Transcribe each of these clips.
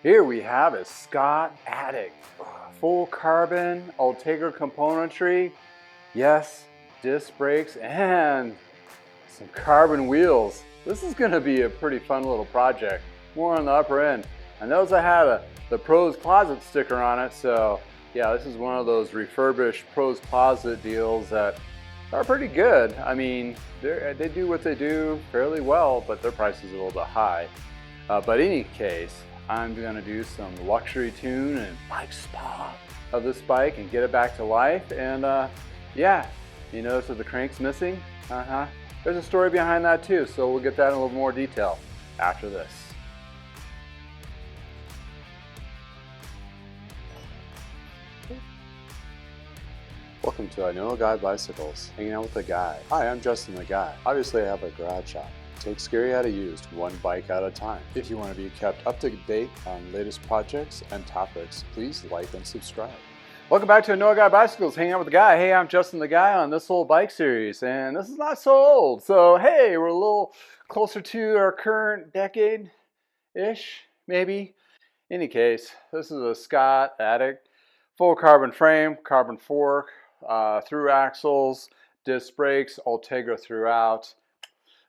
Here we have a Scott Addict, full carbon, Ultegra componentry, yes, disc brakes, and some carbon wheels. This is going to be a pretty fun little project, more on the upper end. I noticed I had the Pros Closet sticker on it, so yeah, this is one of those refurbished Pros Closet deals that are pretty good. I mean, they do what they do fairly well, but their price is a little bit high. But in any case, I'm going to do some luxury tune and bike spa of this bike and get it back to life. And yeah, you notice that the crank's missing? There's a story behind that too, so we'll get that in a little more detail after this. Welcome to I Know a Guy Bicycles, hanging out with the guy. Hi, I'm Justin the Guy. Obviously I have a garage shop. Take scary out of used, one bike at a time. If you want to be kept up to date on latest projects and topics, please like and subscribe. Welcome back to I Know a Guy Bicycles, hanging out with the guy. Hey, I'm Justin the Guy on this old bike series, and this is not so old. So hey, we're a little closer to our current decade-ish, maybe. In any case, this is a Scott Addict, full carbon frame, carbon fork, through axles, disc brakes, Ultegra throughout.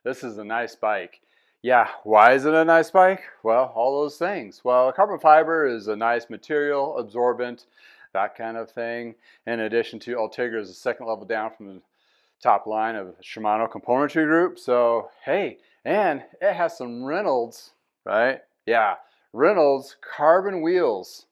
This is a nice bike. Yeah, why is it a nice bike? Well, all those things. Well, carbon fiber is a nice material, absorbent, that kind of thing. In addition to Ultegra is the second level down from the top line of Shimano componentry group. So, hey, and it has some Reynolds, right? Yeah, Reynolds carbon wheels.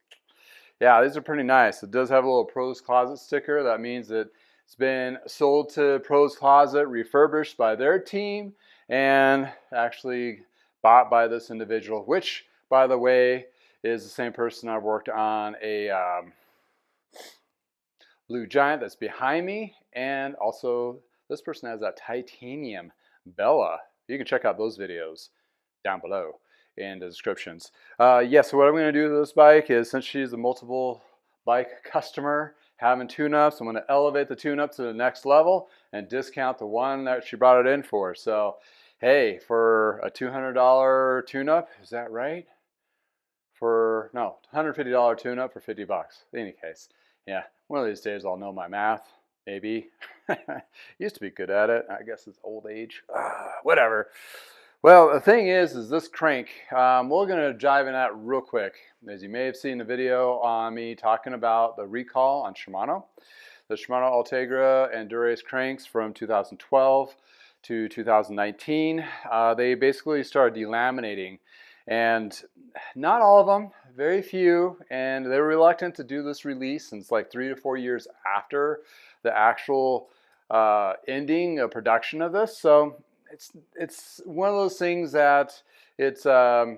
Yeah, these are pretty nice. It does have a little Pros Closet sticker. That means that it's been sold to Pros Closet, refurbished by their team, and actually bought by this individual, which, by the way, is the same person I worked on a Blue Giant that's behind me, and also this person has that titanium Bella. You can check out those videos down below in the descriptions. Yeah, so what I'm going to do to this bike is, since she's a multiple bike customer having tune-ups, I'm going to elevate the tune-up to the next level and discount the one that she brought it in for. So hey, for a $200 tune-up, is that right? No, $150 tune-up for 50 bucks. In any case, yeah, one of these days I'll know my math, maybe. Used to be good at it. I guess it's old age. Whatever. Well, the thing is this crank, we're going to dive in that real quick. As you may have seen the video on me talking about the recall on Shimano. The Shimano Ultegra and Dura-Ace cranks from 2012 to 2019, they basically started delaminating. And not all of them, very few, and they were reluctant to do this release since like 3 to 4 years after the actual ending of production of this. So it's one of those things that it's a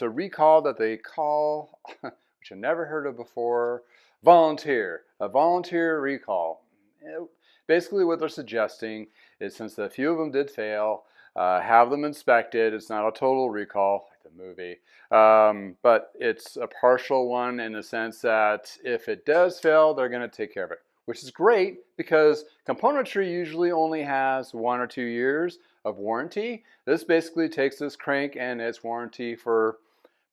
recall that they call, which I've never heard of before, a volunteer recall. Basically what they're suggesting is, since a few of them did fail, have them inspected. It's not a total recall like the movie, but it's a partial one in the sense that if it does fail, they're going to take care of it, which is great because componentry usually only has 1 or 2 years of warranty. This basically takes this crank and its warranty for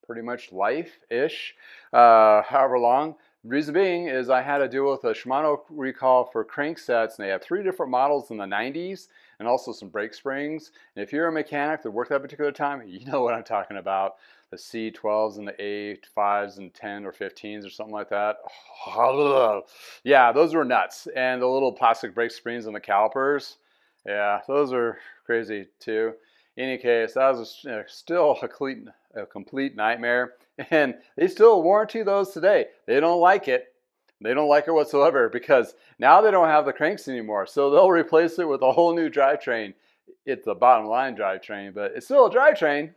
pretty much life-ish, however long. Reason being is I had to deal with a Shimano recall for crank sets, and they have 3 different models in the 90s and also some brake springs. And if you're a mechanic that worked that particular time, you know what I'm talking about. The C12s and the A5s and 10 or 15s or something like that. Yeah, those were nuts. And the little plastic brake springs on the calipers, yeah, those are crazy too. In any case, that was still a complete nightmare. And they still warranty those today. They don't like it. They don't like it whatsoever because now they don't have the cranks anymore. So they'll replace it with a whole new drivetrain. It's the bottom line drivetrain, but it's still a drivetrain-ish.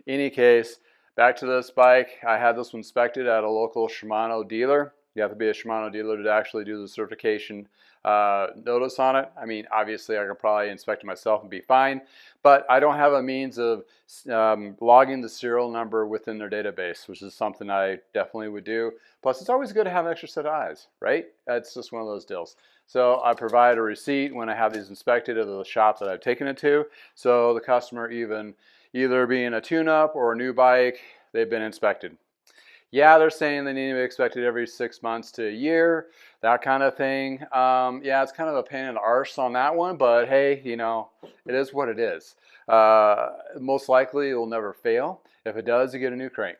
In any case, back to this bike. I had this one inspected at a local Shimano dealer. You have to be a Shimano dealer to actually do the certification notice on it. I mean, obviously I could probably inspect it myself and be fine, but I don't have a means of logging the serial number within their database, which is something I definitely would do. Plus, it's always good to have an extra set of eyes, right? It's just one of those deals. So I provide a receipt when I have these inspected at the shop that I've taken it to. So the customer, either being a tune-up or a new bike, they've been inspected. Yeah, they're saying they need to be inspected every 6 months to a year, that kind of thing. Yeah, it's kind of a pain in the arse on that one, but hey, you know, it is what it is. Most likely it will never fail. If it does, you get a new crank.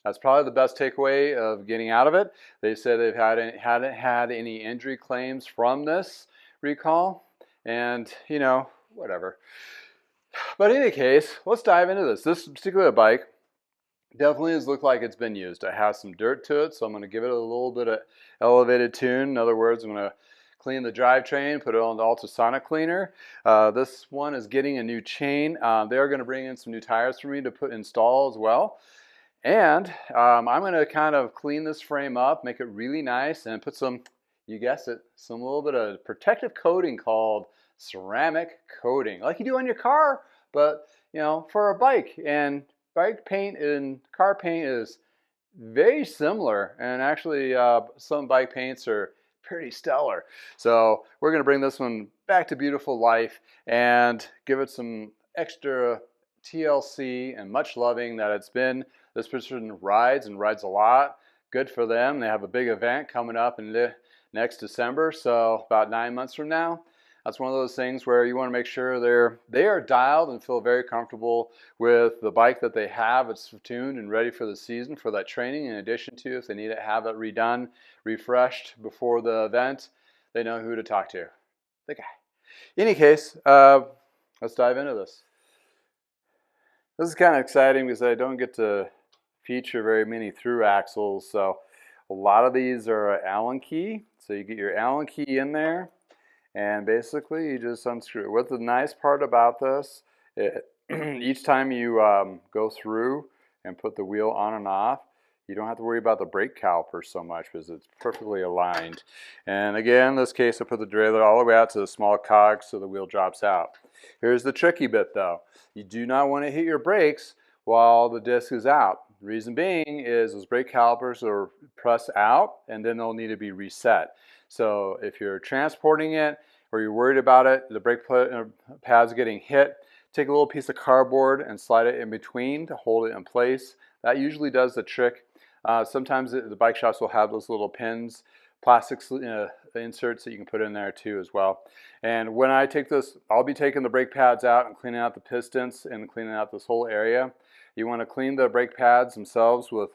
That's probably the best takeaway of getting out of it. They said they've hadn't had any injury claims from this recall, and you know, whatever. But in any case, let's dive into this. This particular bike definitely has looked like it's been used. It has some dirt to it, so I'm going to give it a little bit of elevated tune. In other words, I'm going to clean the drivetrain, put it on the ultrasonic cleaner. This one is getting a new chain. They're going to bring in some new tires for me to install as well. And I'm going to kind of clean this frame up, make it really nice, and put some, you guessed it, some little bit of protective coating called ceramic coating, like you do on your car, but you know, for a bike. And bike paint and car paint is very similar, and actually some bike paints are pretty stellar. So we're going to bring this one back to beautiful life and give it some extra TLC and much loving that it's been. This person rides and rides a lot. Good for them. They have a big event coming up in next December, so about 9 months from now. That's one of those things where you want to make sure they are dialed and feel very comfortable with the bike that they have. It's tuned and ready for the season for that training. In addition to, if they need to have it redone, refreshed before the event, they know who to talk to. The guy. In any case, let's dive into this. This is kind of exciting because I don't get to feature very many through axles. So a lot of these are Allen key. So you get your Allen key in there, and basically you just unscrew. What's the nice part about this, each time you go through and put the wheel on and off, you don't have to worry about the brake caliper so much because it's perfectly aligned. And again, in this case, I put the derailleur all the way out to the small cog so the wheel drops out. Here's the tricky bit though. You do not want to hit your brakes while the disc is out. The reason being is those brake calipers are pressed out and then they'll need to be reset. So if you're transporting it or you're worried about it, the brake pads getting hit, take a little piece of cardboard and slide it in between to hold it in place. That usually does the trick. Sometimes the bike shops will have those little pins, plastic inserts that you can put in there too as well. And when I take this, I'll be taking the brake pads out and cleaning out the pistons and cleaning out this whole area. You want to clean the brake pads themselves with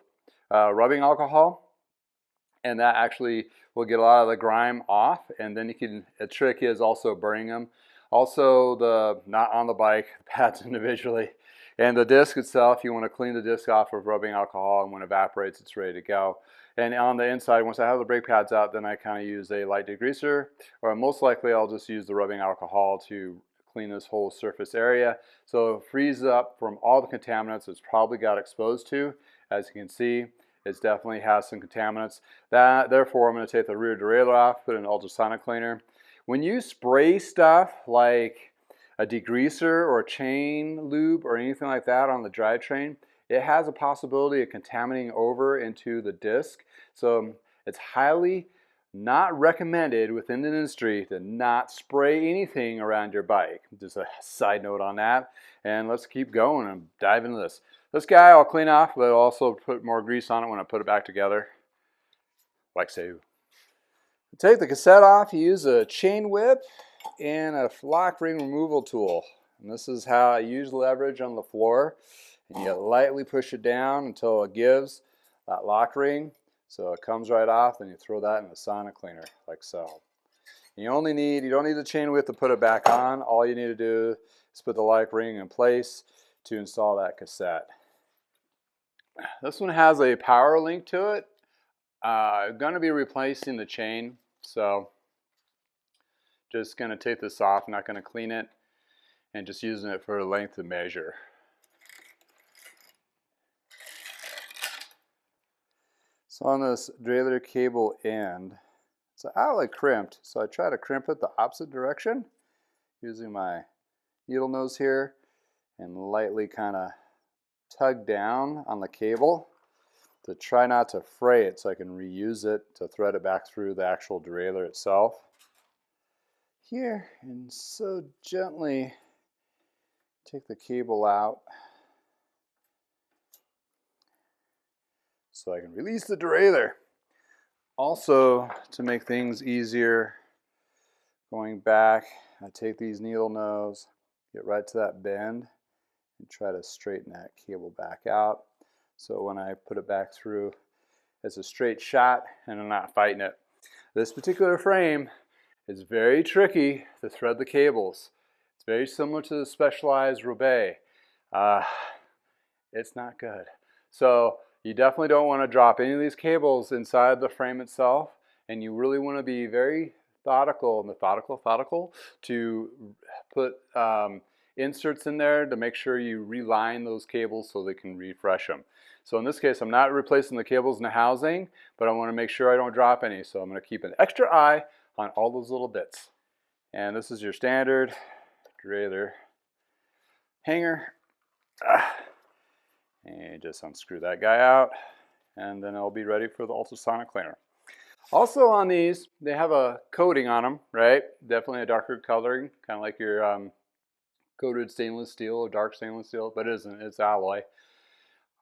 rubbing alcohol, and that actually will get a lot of the grime off. And then you can, a trick is also burning them. Also, not on the bike, the pads individually. And the disc itself, you want to clean the disc off with rubbing alcohol, and when it evaporates, it's ready to go. And on the inside, once I have the brake pads out, then I kind of use a light degreaser, or most likely I'll just use the rubbing alcohol to clean this whole surface area. So it frees up from all the contaminants it's probably got exposed to. As you can see, it definitely has some contaminants. Therefore, I'm going to take the rear derailleur off, put in an ultrasonic cleaner. When you spray stuff like a degreaser or a chain lube or anything like that on the drivetrain, it has a possibility of contaminating over into the disc. So it's highly not recommended within the industry to not spray anything around your bike. Just a side note on that. And let's keep going and dive into this. This guy I'll clean off, but I'll also put more grease on it when I put it back together, like so. Take the cassette off, you use a chain whip and a lock ring removal tool. And this is how I use leverage on the floor. And you lightly push it down until it gives that lock ring. So it comes right off, and you throw that in the sonic cleaner, like so. You don't need the chain whip to put it back on. All you need to do is put the lock ring in place to install that cassette. This one has a power link to it. I'm going to be replacing the chain, so just going to take this off, not going to clean it, and just using it for length of measure. So on this derailleur cable end, it's outlet crimped, so I try to crimp it the opposite direction using my needle nose here and lightly kind of tug down on the cable to try not to fray it so I can reuse it to thread it back through the actual derailleur itself. Here, and so gently take the cable out so I can release the derailleur. Also, to make things easier, going back, I take these needle nose, get right to that bend, and try to straighten that cable back out. So when I put it back through, it's a straight shot and I'm not fighting it. This particular frame is very tricky to thread the cables. It's very similar to the Specialized Roubaix. It's not good. So you definitely don't want to drop any of these cables inside the frame itself, and you really want to be very methodical to put inserts in there to make sure you reline those cables so they can refresh them. So in this case, I'm not replacing the cables in the housing, but I want to make sure I don't drop any. So I'm going to keep an extra eye on all those little bits. And this is your standard derailleur hanger. And just unscrew that guy out, and then I'll be ready for the ultrasonic cleaner. Also on these, they have a coating on them, right? Definitely a darker coloring, kind of like your coated stainless steel or dark stainless steel, but it isn't, it's alloy.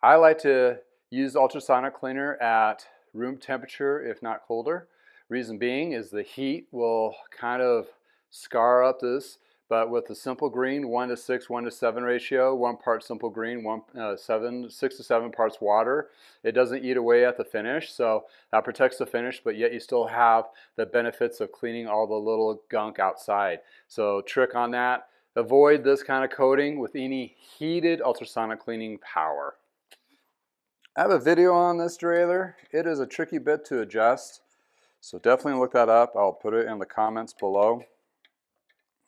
I like to use ultrasonic cleaner at room temperature, if not colder. Reason being is the heat will kind of scar up this, but with the simple green 1:6, 1:7 ratio, 1 part simple green, 6 to 7 parts water, it doesn't eat away at the finish, so that protects the finish, but yet you still have the benefits of cleaning all the little gunk outside. So trick on that, avoid this kind of coating with any heated ultrasonic cleaning power. I have a video on this derailleur. It is a tricky bit to adjust, so definitely look that up. I'll put it in the comments below.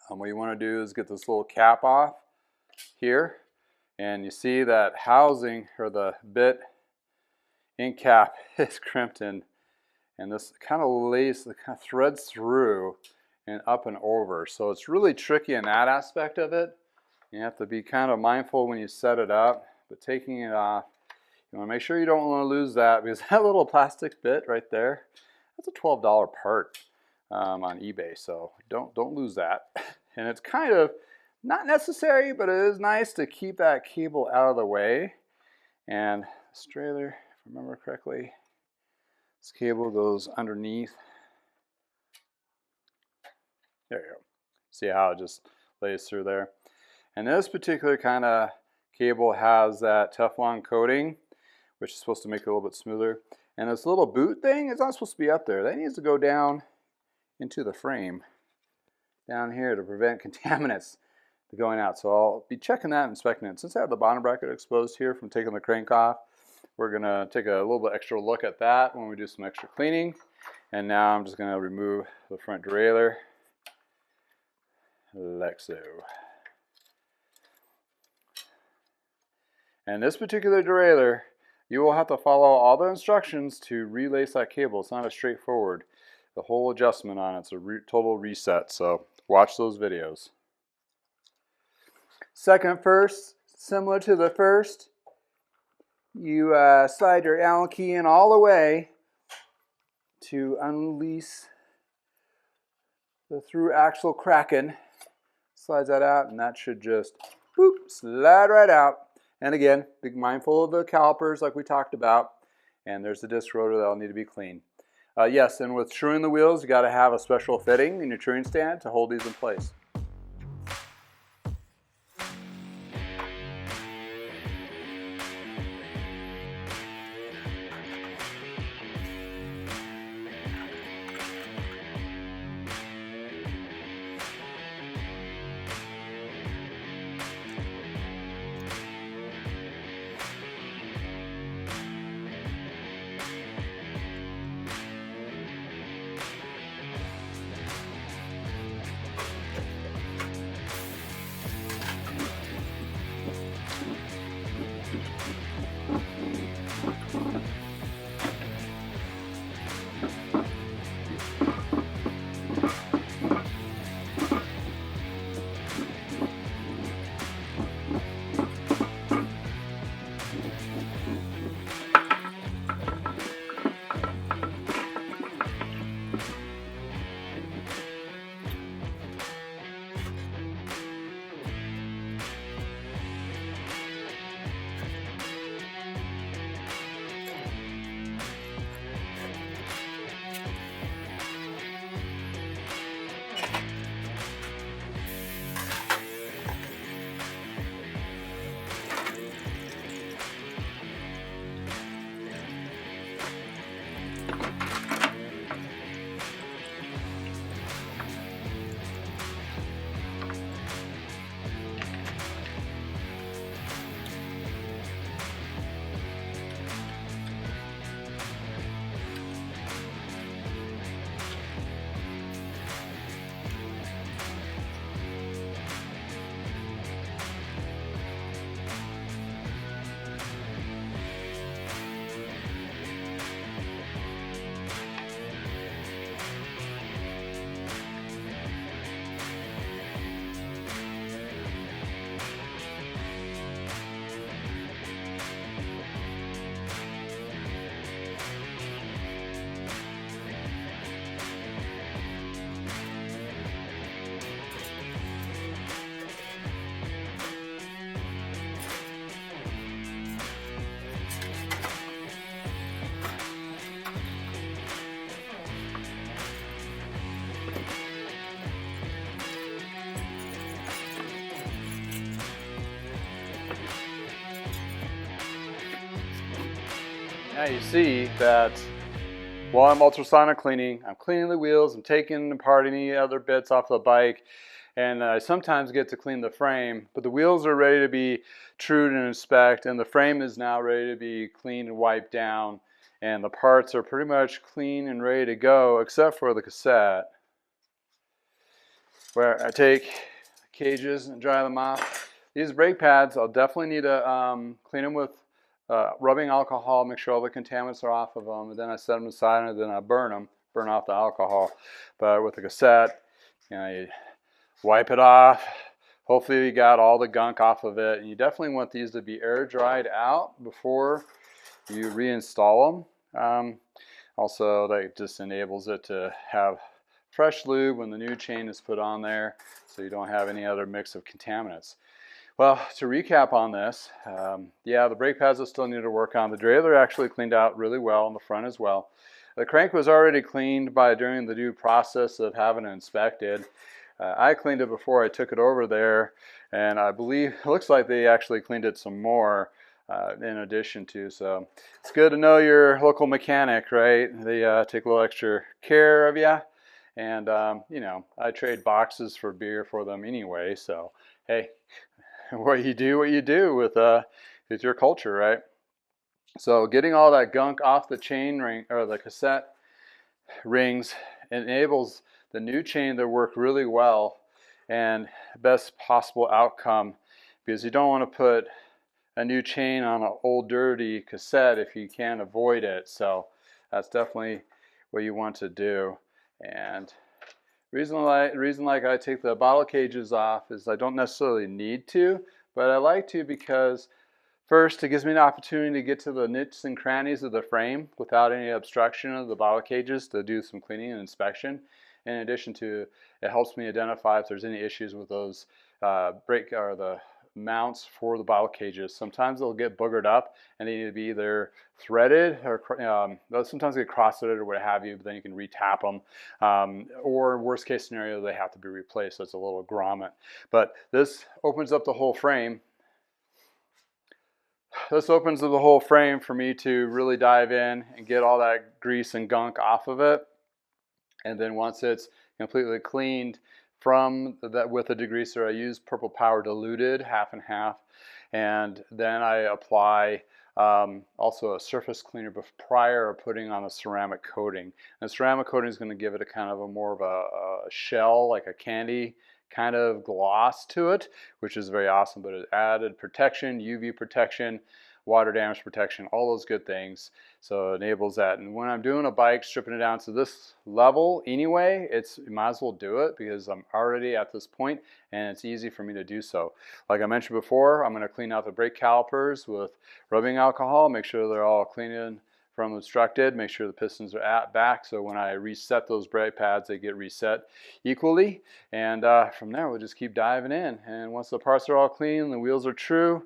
What you want to do is get this little cap off here, and you see that housing or the bit end cap is crimped in, and this kind of threads through and up and over. So it's really tricky in that aspect of it. You have to be kind of mindful when you set it up, but taking it off, you want to make sure you don't want to lose that, because that little plastic bit right there, that's a $12 part on eBay, so don't lose that. And it's kind of not necessary, but it is nice to keep that cable out of the way. And this derailleur, if I remember correctly, this cable goes underneath. There you go. See how it just lays through there. And this particular kind of cable has that Teflon coating, which is supposed to make it a little bit smoother. And this little boot thing is not supposed to be up there. That needs to go down into the frame down here to prevent contaminants going out. So I'll be checking that and inspecting it. Since I have the bottom bracket exposed here from taking the crank off, we're going to take a little bit extra look at that when we do some extra cleaning. And now I'm just going to remove the front derailleur like so. And this particular derailleur, you will have to follow all the instructions to relace that cable. It's not as straightforward. The whole adjustment on it's a total reset, so watch those videos. Second first, similar to the first, you slide your Allen key in all the way to unleash the through axle kraken. Slides that out, and that should just boop, slide right out. And again, be mindful of the calipers like we talked about, and there's the disc rotor that'll need to be cleaned. Yes, and with truing the wheels, you got to have a special fitting in your truing stand to hold these in place. Now you see that while I'm ultrasonic cleaning, I'm cleaning the wheels, I'm taking apart any other bits off the bike, and I sometimes get to clean the frame, but the wheels are ready to be trued and inspect, and the frame is now ready to be cleaned and wiped down, and the parts are pretty much clean and ready to go, except for the cassette, where I take the cages and dry them off. These brake pads, I'll definitely need to clean them with rubbing alcohol, make sure all the contaminants are off of them, and then I set them aside and then I burn off the alcohol. But with the cassette, you know, you wipe it off. Hopefully you got all the gunk off of it, and you definitely want these to be air dried out before you reinstall them. Also, that just enables it to have fresh lube when the new chain is put on there, so you don't have any other mix of contaminants. Well, to recap on this, yeah, the brake pads will still need to work on. The derailleur actually cleaned out really well on the front as well. The crank was already cleaned during the due process of having it inspected. I cleaned it before I took it over there, and I believe it looks like they actually cleaned it some more in addition to. So it's good to know your local mechanic, right? They take a little extra care of you, and you know, I trade boxes for beer for them anyway. So hey, what you do with your culture, right? So getting all that gunk off the chain ring or the cassette rings enables the new chain to work really well and best possible outcome, because you don't want to put a new chain on an old dirty cassette if you can avoid it. So that's definitely what you want to do. And reason like I take the bottle cages off is I don't necessarily need to, but I like to because first, it gives me an opportunity to get to the nooks and crannies of the frame without any obstruction of the bottle cages to do some cleaning and inspection. In addition to, it helps me identify if there's any issues with those brake or the mounts for the bottle cages. Sometimes they'll get boogered up and they need to be either threaded or they'll sometimes get cross-threaded or what have you, but then you can retap them. Or worst case scenario, they have to be replaced, so it's a little grommet. But this opens up the whole frame. This opens up the whole frame for me to really dive in and get all that grease and gunk off of it. And then once it's completely cleaned from that with a degreaser, I use Purple Power diluted, half and half. And then I apply also a surface cleaner prior to putting on a ceramic coating. And the ceramic coating is going to give it a kind of a more of a shell, like a candy kind of gloss to it, which is very awesome. But it added protection, UV protection, water damage protection, all those good things. So it enables that. And when I'm doing a bike, stripping it down to this level anyway, you might as well do it because I'm already at this point and it's easy for me to do so. Like I mentioned before, I'm going to clean out the brake calipers with rubbing alcohol, make sure they're all clean from obstructed, make sure the pistons are back, so when I reset those brake pads, they get reset equally. And from there, we'll just keep diving in. And once the parts are all clean, the wheels are true,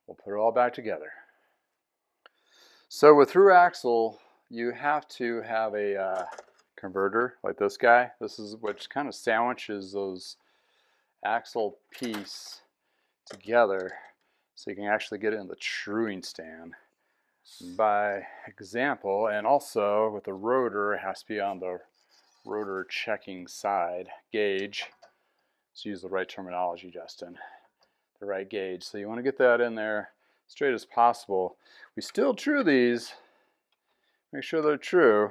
we'll put it all back together. So with through axle, you have to have a converter like this guy. This is which kind of sandwiches those axle piece together so you can actually get it in the truing stand. By example, and also with the rotor, it has to be on the rotor checking side gauge. Let's use the right terminology, Justin. The right gauge. So you want to get that in there straight as possible. We still true these, make sure they're true.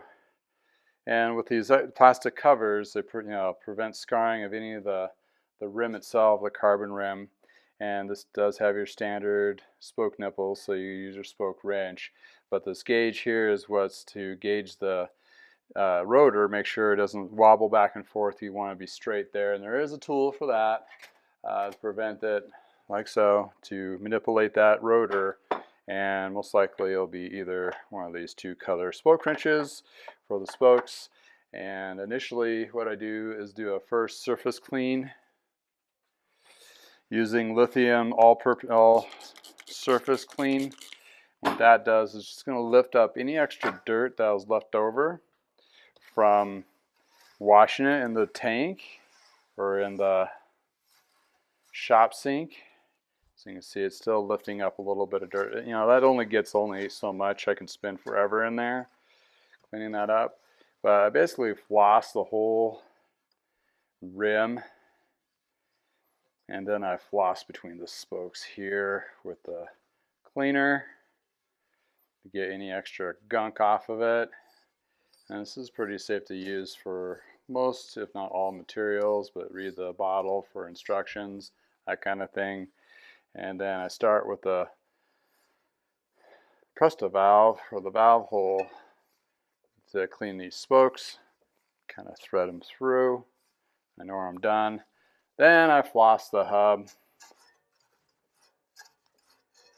And with these plastic covers, they prevent scarring of any of the rim itself, the carbon rim. And this does have your standard spoke nipples, so you use your spoke wrench. But this gauge here is what's to gauge the rotor, make sure it doesn't wobble back and forth. You want to be straight there, and there is a tool for that to prevent it, like so, to manipulate that rotor. And most likely it'll be either one of these two color spoke wrenches for the spokes. And initially what I do is do a first surface clean using lithium all surface clean. What that does is just going to lift up any extra dirt that was left over from washing it in the tank or in the shop sink. So you can see it's still lifting up a little bit of dirt. You know, that only gets so much. I can spin forever in there, cleaning that up. But I basically floss the whole rim, and then I floss between the spokes here with the cleaner to get any extra gunk off of it. And this is pretty safe to use for most, if not all, materials, but read the bottle for instructions, that kind of thing. And then I start with the Presta valve, or the valve hole, to clean these spokes, kind of thread them through. I know I'm done. Then I floss the hub,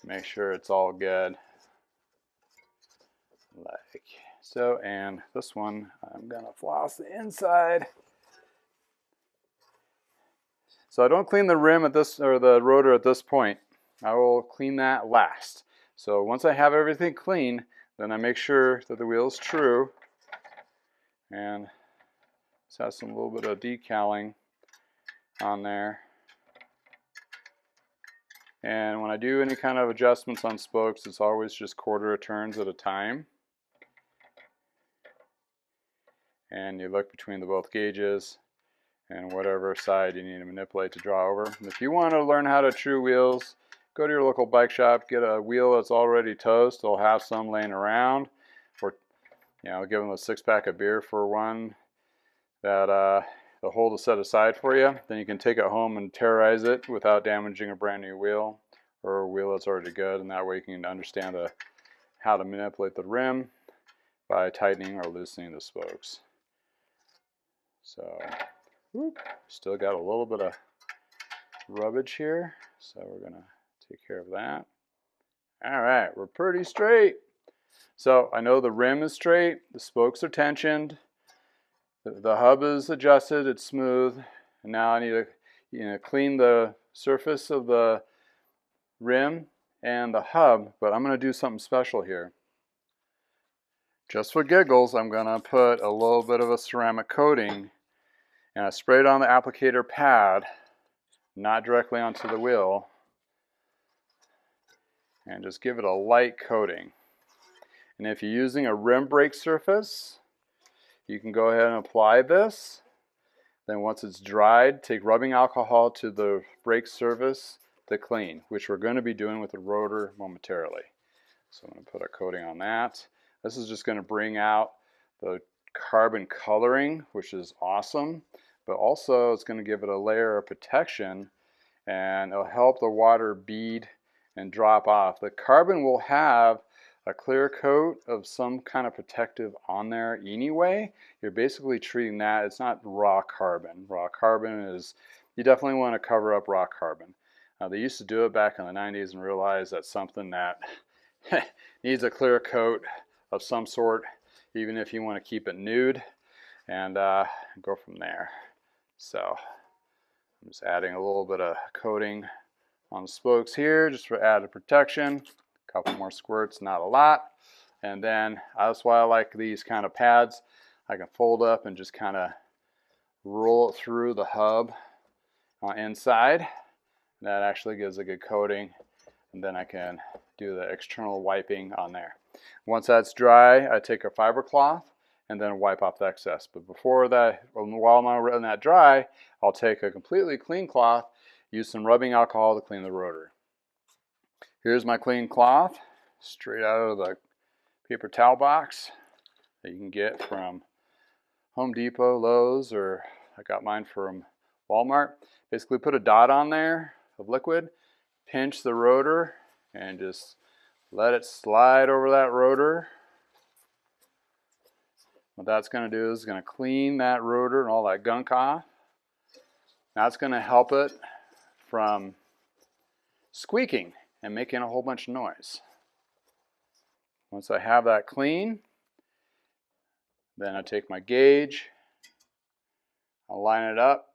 make sure it's all good, like so. And this one, I'm gonna floss the inside. So I don't clean the rim at this, or the rotor at this point. I will clean that last. So once I have everything clean, then I make sure that the wheel is true, and this has some little bit of decaling on there. And when I do any kind of adjustments on spokes, it's always just quarter of turns at a time. And you look between the both gauges and whatever side you need to manipulate to draw over. And if you want to learn how to true wheels, go to your local bike shop, get a wheel that's already toast. They'll have some laying around, or give them a 6-pack of beer for one that they'll hold a set aside for you. Then you can take it home and terrorize it without damaging a brand new wheel, or a wheel that's already good, and that way you can understand how to manipulate the rim by tightening or loosening the spokes. So, still got a little bit of rubbish here, so we're gonna take care of that. All right, we're pretty straight. So I know the rim is straight, the spokes are tensioned, the hub is adjusted, it's smooth, and now I need to clean the surface of the rim and the hub, but I'm going to do something special here. Just for giggles, I'm going to put a little bit of a ceramic coating, and I spray it on the applicator pad, not directly onto the wheel, and just give it a light coating. And if you're using a rim brake surface, you can go ahead and apply this. Then once it's dried, take rubbing alcohol to the brake surface to clean, which we're going to be doing with the rotor momentarily. So I'm going to put a coating on that. This is just going to bring out the carbon coloring, which is awesome, but also it's going to give it a layer of protection, and it'll help the water bead and drop off. The carbon will have a clear coat of some kind of protective on there anyway. You're basically treating that, it's not raw carbon. Raw carbon is, you definitely want to cover up raw carbon. They used to do it back in the 90s and realized that's something that needs a clear coat of some sort, even if you want to keep it nude, and go from there. So I'm just adding a little bit of coating on the spokes here just for added protection. A couple more squirts, not a lot. And then that's why I like these kind of pads. I can fold up and just kind of roll it through the hub inside. That actually gives a good coating, and then I can do the external wiping on there. Once that's dry, I take a fiber cloth and then wipe off the excess. But before that, while I'm letting that dry, I'll take a completely clean cloth, use some rubbing alcohol to clean the rotor. Here's my clean cloth, straight out of the paper towel box that you can get from Home Depot, Lowe's, or I got mine from Walmart. Basically put a dot on there of liquid, pinch the rotor, and just let it slide over that rotor. What that's going to do is going to clean that rotor and all that gunk off. That's going to help it from squeaking and making a whole bunch of noise. Once I have that clean, then I take my gauge, I'll line it up,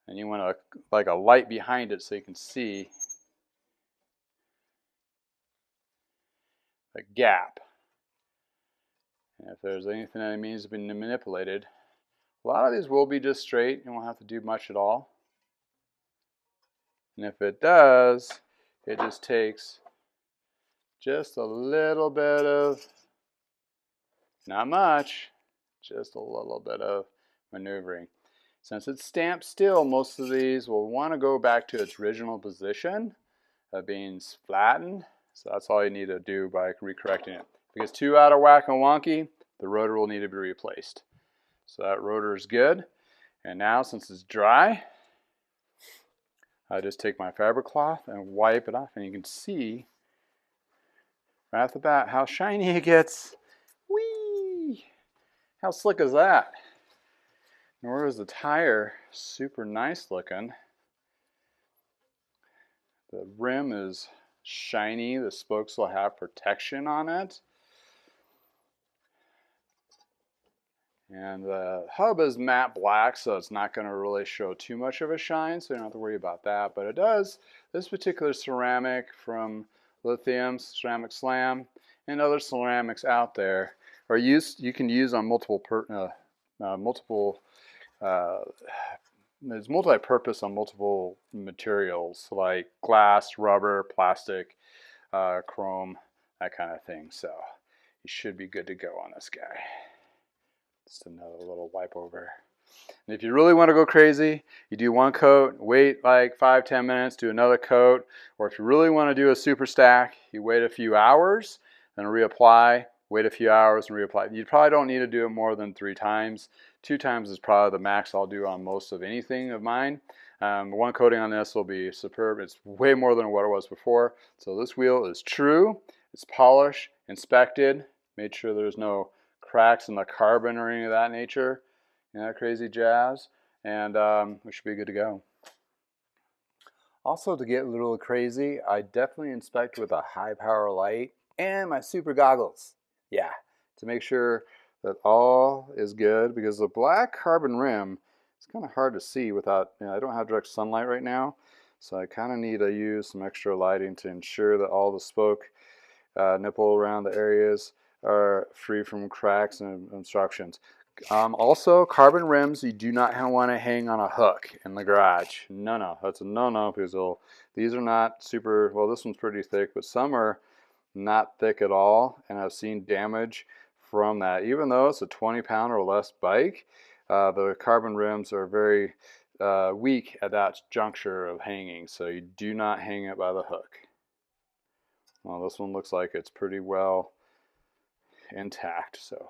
and you want like a light behind it so you can see the gap. And if there's anything that needs to be manipulated, a lot of these will be just straight. You won't have to do much at all. And if it does, it just takes just a little bit of, not much, just a little bit of maneuvering. Since it's stamped still, most of these will want to go back to its original position of being flattened. So that's all you need to do by recorrecting it. If it gets too out of whack and wonky, the rotor will need to be replaced. So that rotor is good. And now, since it's dry, I just take my fabric cloth and wipe it off, and you can see right off the bat how shiny it gets. Whee! How slick is that? Nor is the tire super nice looking. The rim is shiny. The spokes will have protection on it. And the hub is matte black, so it's not going to really show too much of a shine, so you don't have to worry about that. But it does, this particular ceramic from Lithium, Ceramic Slam, and other ceramics out there are used, you can use on multiple, it's multi-purpose on multiple materials like glass, rubber, plastic, chrome, that kind of thing. So you should be good to go on this guy. Just another little wipe over. And if you really want to go crazy, you do one coat, wait like 5-10 minutes, do another coat. Or if you really want to do a super stack, you wait a few hours, then reapply, wait a few hours and reapply. You probably don't need to do it more than 3 times. 2 times is probably the max I'll do on most of anything of mine. One coating on this will be superb. It's way more than what it was before. So this wheel is true. It's polished, inspected, made sure there's no cracks in the carbon or any of that nature, you know, crazy jazz, and we should be good to go. Also, to get a little crazy, I definitely inspect with a high power light and my super goggles. Yeah, to make sure that all is good, because the black carbon rim is kind of hard to see without, you know, I don't have direct sunlight right now, so I kind of need to use some extra lighting to ensure that all the spoke nipple around the areas are free from cracks and obstructions. Also, carbon rims you do not want to hang on a hook in the garage. No, that's a no-no, because these are not super, well, this one's pretty thick, but some are not thick at all, and I've seen damage from that. Even though it's a 20-pound or less bike, the carbon rims are very weak at that juncture of hanging, so you do not hang it by the hook. Well, this one looks like it's pretty well intact. So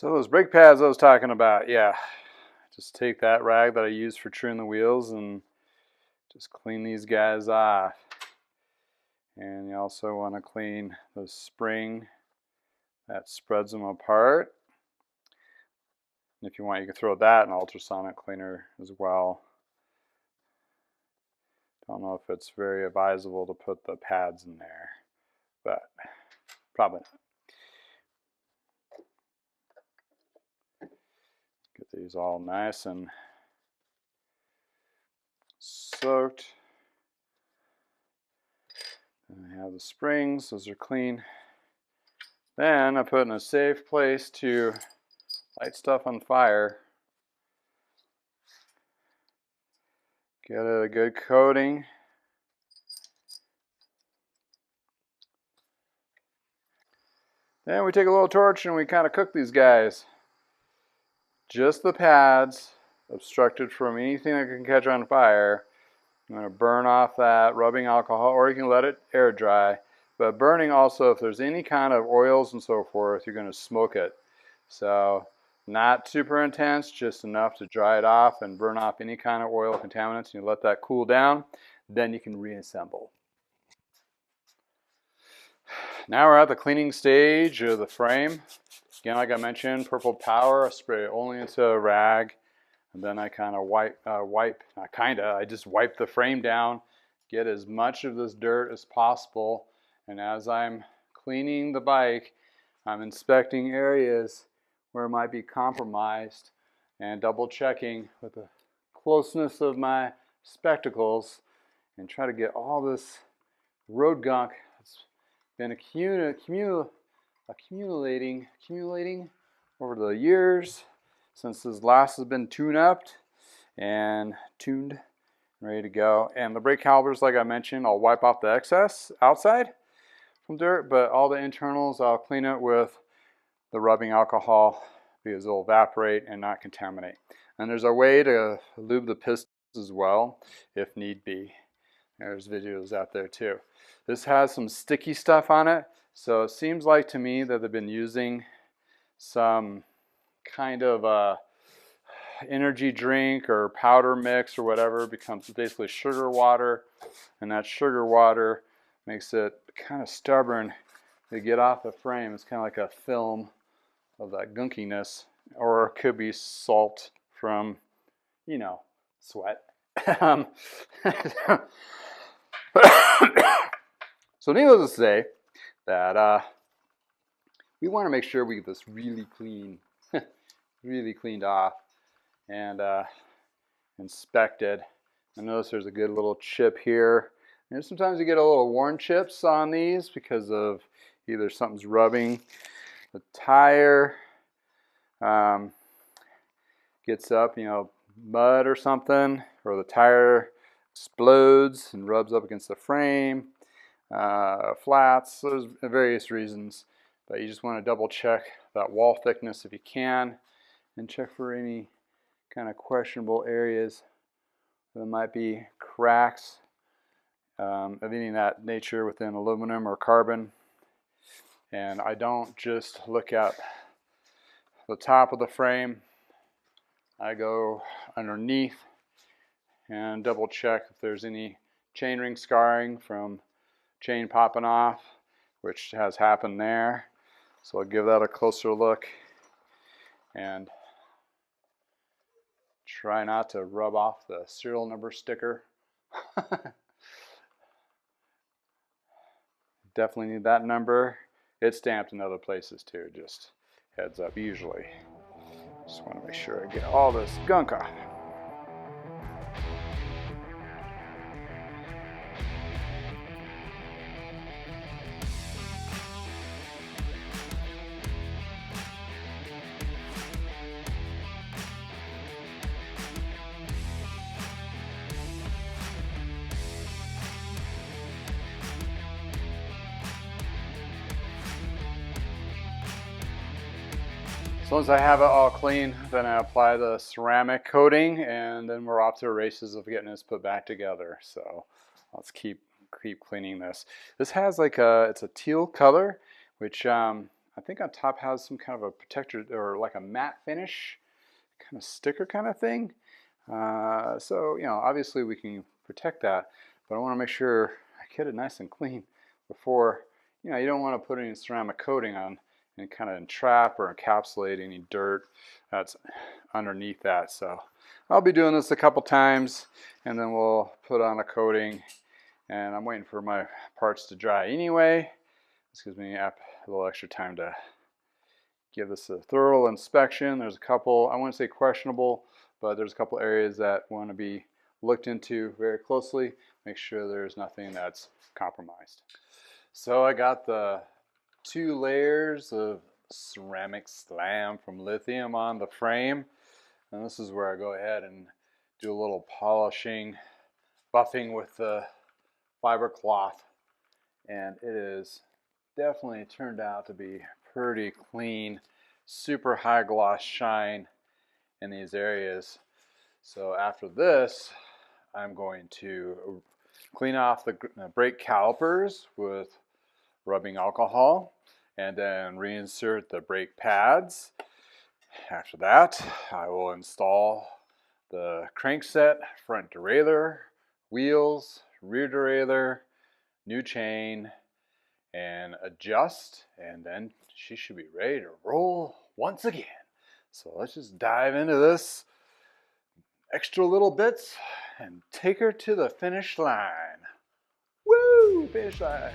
those brake pads I was talking about, yeah, just take that rag that I use for trimming the wheels and just clean these guys off. And you also want to clean the spring that spreads them apart. And if you want, you can throw that in ultrasonic cleaner as well. Don't know if it's very advisable to put the pads in there, but probably not. Get these all nice and soaked. And I have the springs, those are clean. Then I put in a safe place to light stuff on fire. Get it a good coating. Then we take a little torch and we kind of cook these guys. Just the pads, obstructed from anything that can catch on fire. I'm going to burn off that rubbing alcohol, or you can let it air dry. But burning also, if there's any kind of oils and so forth, you're going to smoke it. So not super intense, just enough to dry it off and burn off any kind of oil contaminants. You let that cool down, then you can reassemble. Now we're at the cleaning stage of the frame. Again, like I mentioned, purple power, I spray it only into a rag, and then I kind of I just wipe the frame down, get as much of this dirt as possible, and as I'm cleaning the bike, I'm inspecting areas where it might be compromised and double checking with the closeness of my spectacles and try to get all this road gunk that's been accumulating over the years since this last has been tuned ready to go. And the brake calipers, like I mentioned, I'll wipe off the excess outside from dirt, but all the internals I'll clean it with the rubbing alcohol because it'll evaporate and not contaminate. And there's a way to lube the pistons as well if need be. There's videos out there too. This has some sticky stuff on it, so it seems like to me that they've been using some kind of energy drink or powder mix or whatever. It becomes basically sugar water, and that sugar water makes it kind of stubborn to get off the frame. It's kind of like a film of that gunkiness, or it could be salt from, you know, sweat. So needless to say that we want to make sure we get this really clean, really cleaned off and inspected. I notice there's a good little chip here. And sometimes you get a little worn chips on these because of either something's rubbing the tire, gets up, you know, mud or something, or the tire explodes and rubs up against the frame, flats. There's various reasons, but you just want to double check that wall thickness if you can, and check for any kind of questionable areas. There might be cracks of any of that nature within aluminum or carbon. And I don't just look at the top of the frame. I go underneath and double check if there's any chainring scarring from chain popping off, which has happened there. So I'll give that a closer look and try not to rub off the serial number sticker. Definitely need that number. It's stamped in other places too, just heads up usually. Just want to make sure I get all this gunk off. So once I have it all clean, then I apply the ceramic coating, and then we're off to the races of getting this put back together. So let's keep cleaning this. This has like it's a teal color, which I think on top has some kind of a protector or like a matte finish, kind of sticker kind of thing. So, you know, obviously we can protect that, but I want to make sure I get it nice and clean before, you know, you don't want to put any ceramic coating on and kind of entrap or encapsulate any dirt that's underneath that. So I'll be doing this a couple times, and then we'll put on a coating, and I'm waiting for my parts to dry anyway. This gives me a little extra time to give this a thorough inspection. There's a couple, I wouldn't say questionable, but there's a couple areas that want to be looked into very closely. Make sure there's nothing that's compromised. So I got the 2 layers of ceramic slam from lithium on the frame, and this is where I go ahead and do a little polishing, buffing with the fiber cloth, and it is definitely turned out to be pretty clean, super high gloss shine in these areas. So after this, I'm going to clean off the brake calipers with rubbing alcohol, and then reinsert the brake pads. After that, I will install the crankset, front derailleur, wheels, rear derailleur, new chain, and adjust, and then she should be ready to roll once again. So let's just dive into this extra little bits and take her to the finish line. Woo! Finish line.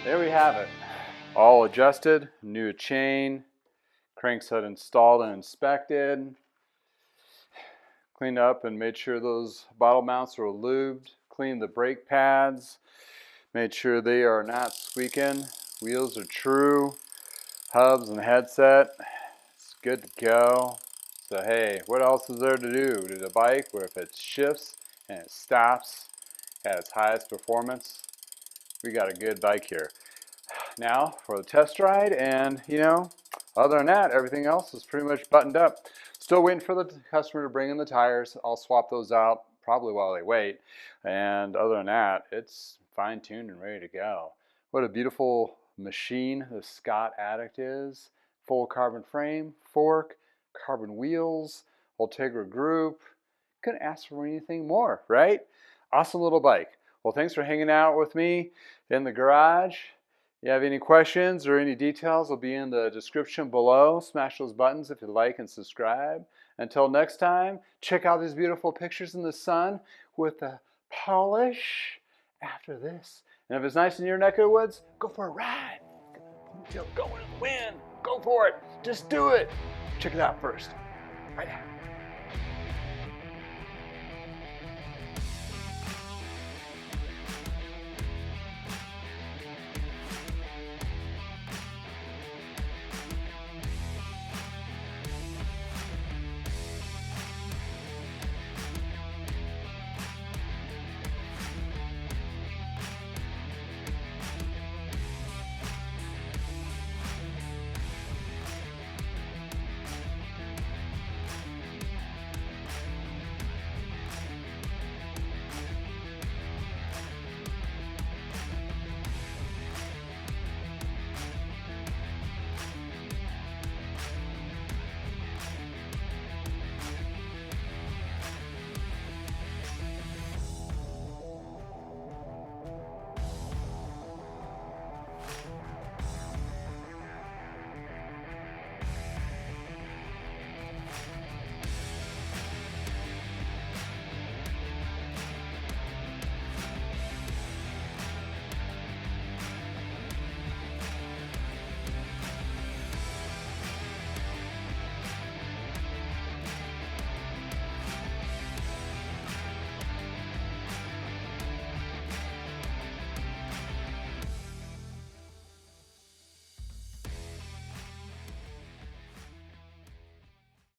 there we have it. All adjusted, new chain, crankset installed and inspected, cleaned up and made sure those bottle mounts are lubed, cleaned the brake pads, made sure they are not squeaking, wheels are true, hubs and headset, it's good to go. So hey, what else is there to do to the bike where if it shifts and it stops at its highest performance? We got a good bike here. Now for the test ride, and other than that, everything else is pretty much buttoned up. Still waiting for the customer to bring in the tires. I'll swap those out probably while they wait. And other than that, it's fine-tuned and ready to go. What a beautiful machine the Scott Addict is. Full carbon frame, fork, carbon wheels, Ultegra group. Couldn't ask for anything more, right? Awesome little bike. Well, thanks for hanging out with me in the garage. If you have any questions or any details, will be in the description below. Smash those buttons if you like and subscribe. Until next time, check out these beautiful pictures in the sun with the polish after this. And if it's nice in your neck of the woods, go for a ride. Go in the wind. Go for it. Just do it. Check it out first. Right now.